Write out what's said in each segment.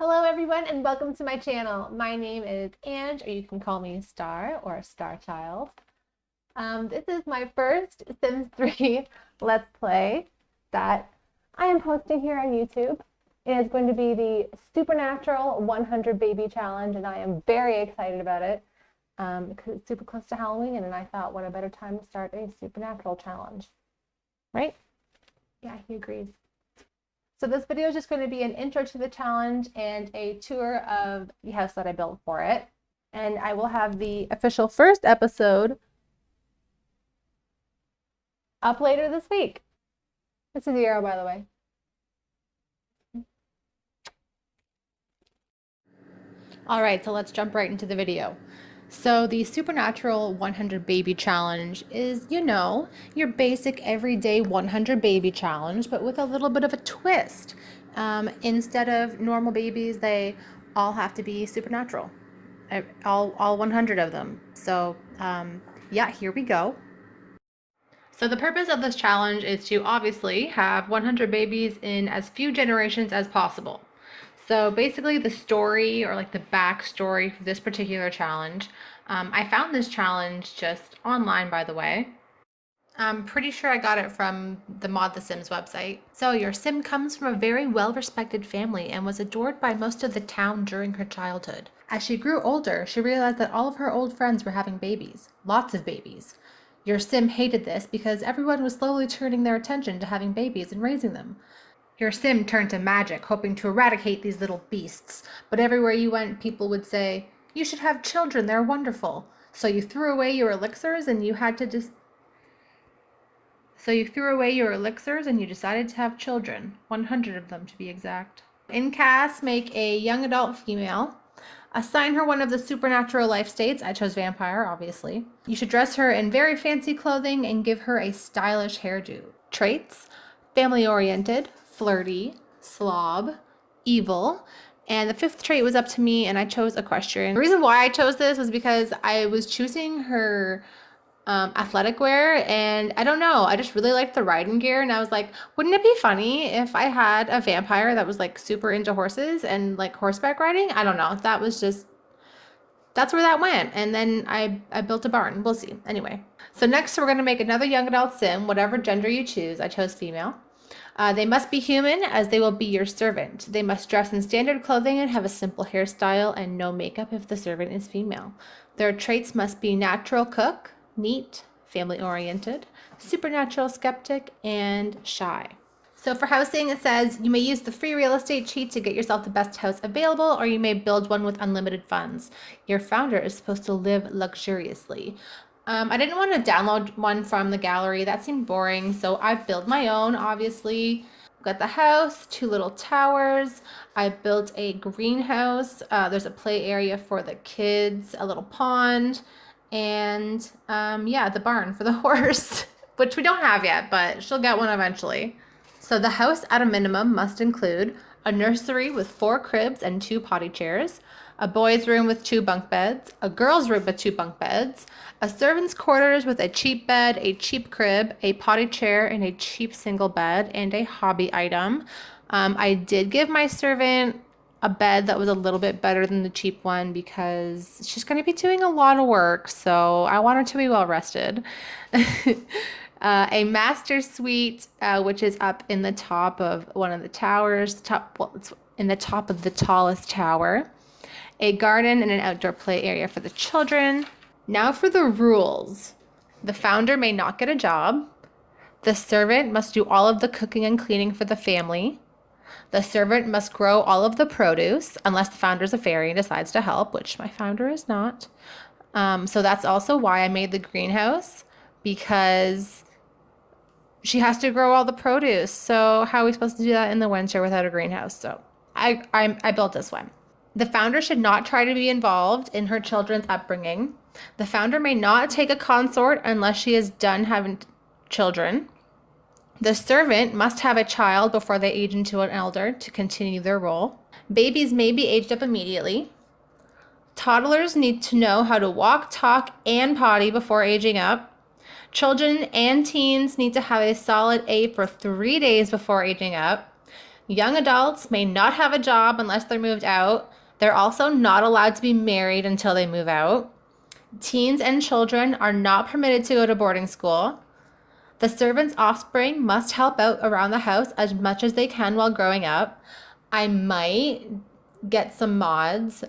Hello everyone and welcome to my channel. My name is Ange, or you can call me Star or Star Child. This is my first Sims 3 Let's Play that I am posting here on YouTube. It is going to be the Supernatural 100 Baby Challenge, and I am very excited about it because it's super close to Halloween, and I thought what a better time to start a Supernatural challenge, right? Yeah, he agrees. So this video is just going to be an intro to the challenge and a tour of the house that I built for it. And I will have the official first episode up later this week. This is the arrow, by the way. All right, so let's jump right into the video. So the Supernatural 100 Baby Challenge is, your basic everyday 100 baby challenge, but with a little bit of a twist. Instead of normal babies, they all have to be supernatural. All 100 of them. So yeah, here we go. So the purpose of this challenge is to obviously have 100 babies in as few generations as possible. So basically the story, or like the backstory for this particular challenge, I found this challenge just online, by the way. I'm pretty sure I got it from the Mod The Sims website. So your sim comes from a very well-respected family and was adored by most of the town during her childhood. As she grew older, she realized that all of her old friends were having babies. Lots of babies. Your sim hated this because everyone was slowly turning their attention to having babies and raising them. Your sim turned to magic, hoping to eradicate these little beasts, but everywhere you went, people would say, "You should have children, they're wonderful." So you threw away your elixirs and you decided to have children, 100 of them to be exact. In cast, make a young adult female. Assign her one of the supernatural life states. I chose vampire, obviously. You should dress her in very fancy clothing and give her a stylish hairdo. Traits: family-oriented, flirty, slob, evil, and the fifth trait was up to me, and I chose equestrian. The reason why I chose this was because I was choosing her athletic wear, and I don't know, I just really liked the riding gear, and I was like, wouldn't it be funny if I had a vampire that was like super into horses and like horseback riding? I don't know, that's where that went. And then I built a barn. We'll see. Anyway, so next we're going to make another young adult sim, whatever gender you choose. I chose female. They must be human, as they will be your servant. They must dress in standard clothing and have a simple hairstyle and no makeup if the servant is female. Their traits must be natural cook, neat, family-oriented, supernatural skeptic, and shy. So for housing, it says you may use the free real estate cheat to get yourself the best house available, or you may build one with unlimited funds. Your founder is supposed to live luxuriously. I didn't want to download one from the gallery. That seemed boring, so I built my own, obviously. Got the house, 2 little towers. I built a greenhouse. There's a play area for the kids, a little pond, and yeah, the barn for the horse, which we don't have yet, but she'll get one eventually. So the house at a minimum must include a nursery with 4 cribs and 2 potty chairs, a boys' room with 2 bunk beds, a girls' room with 2 bunk beds, a servant's quarters with a cheap bed, a cheap crib, a potty chair, and a cheap single bed, and a hobby item. I did give my servant a bed that was a little bit better than the cheap one because she's going to be doing a lot of work, so I want her to be well rested. A master suite, which is up in the top of one of the towers, it's in the top of the tallest tower. A garden and an outdoor play area for the children. Now for the rules. The founder may not get a job. The servant must do all of the cooking and cleaning for the family. The servant must grow all of the produce, unless the founder's a fairy and decides to help, which my founder is not. So that's also why I made the greenhouse, because she has to grow all the produce. So how are we supposed to do that in the winter without a greenhouse? So I built this one. The founder should not try to be involved in her children's upbringing. The founder may not take a consort unless she is done having children. The servant must have a child before they age into an elder to continue their role. Babies may be aged up immediately. Toddlers need to know how to walk, talk, and potty before aging up. Children and teens need to have a solid A for 3 days before aging up. Young adults may not have a job unless they're moved out. They're also not allowed to be married until they move out. Teens and children are not permitted to go to boarding school. The servant's offspring must help out around the house as much as they can while growing up. I might get some mods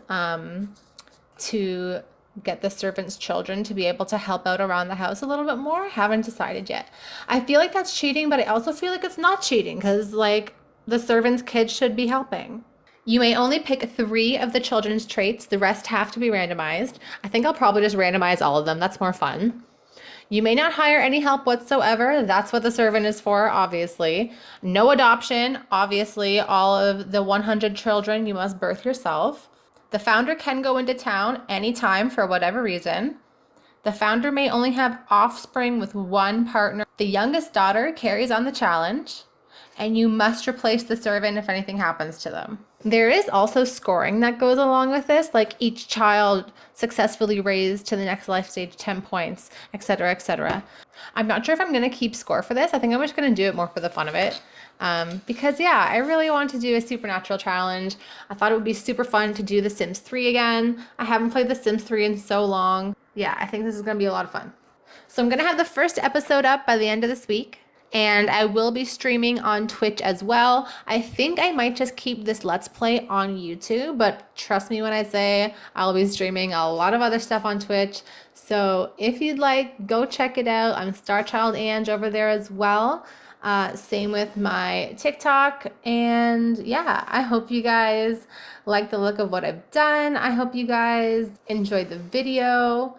to get the servant's children to be able to help out around the house a little bit more. Haven't decided yet. I feel like that's cheating, but I also feel like it's not cheating because, like, the servant's kids should be helping. You may only pick 3 of the children's traits. The rest have to be randomized. I think I'll probably just randomize all of them. That's more fun. You may not hire any help whatsoever. That's what the servant is for, obviously. No adoption. Obviously, all of the 100 children you must birth yourself. The founder can go into town anytime for whatever reason. The founder may only have offspring with 1 partner. The youngest daughter carries on the challenge, and you must replace the servant if anything happens to them. There is also scoring that goes along with this, like each child successfully raised to the next life stage 10 points, etc., etc. I'm not sure if I'm going to keep score for this. I think I'm just going to do it more for the fun of it. Because yeah, I really want to do a supernatural challenge. I thought it would be super fun to do The Sims 3 again. I haven't played The Sims 3 in so long. Yeah, I think this is going to be a lot of fun. So I'm going to have the first episode up by the end of this week. And I will be streaming on Twitch as well. I think I might just keep this Let's Play on YouTube, but trust me when I say I'll be streaming a lot of other stuff on Twitch. So if you'd like, go check it out. I'm Starchild Ange over there as well. Same with my TikTok. And yeah, I hope you guys like the look of what I've done. I hope you guys enjoyed the video.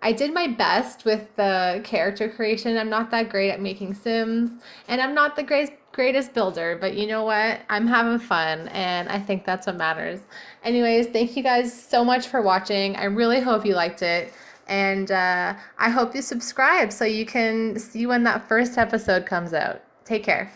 I did my best with the character creation. I'm not that great at making Sims, and I'm not the greatest builder, but you know what? I'm having fun, and I think that's what matters. Anyways, thank you guys so much for watching. I really hope you liked it, and I hope you subscribe so you can see when that first episode comes out. Take care.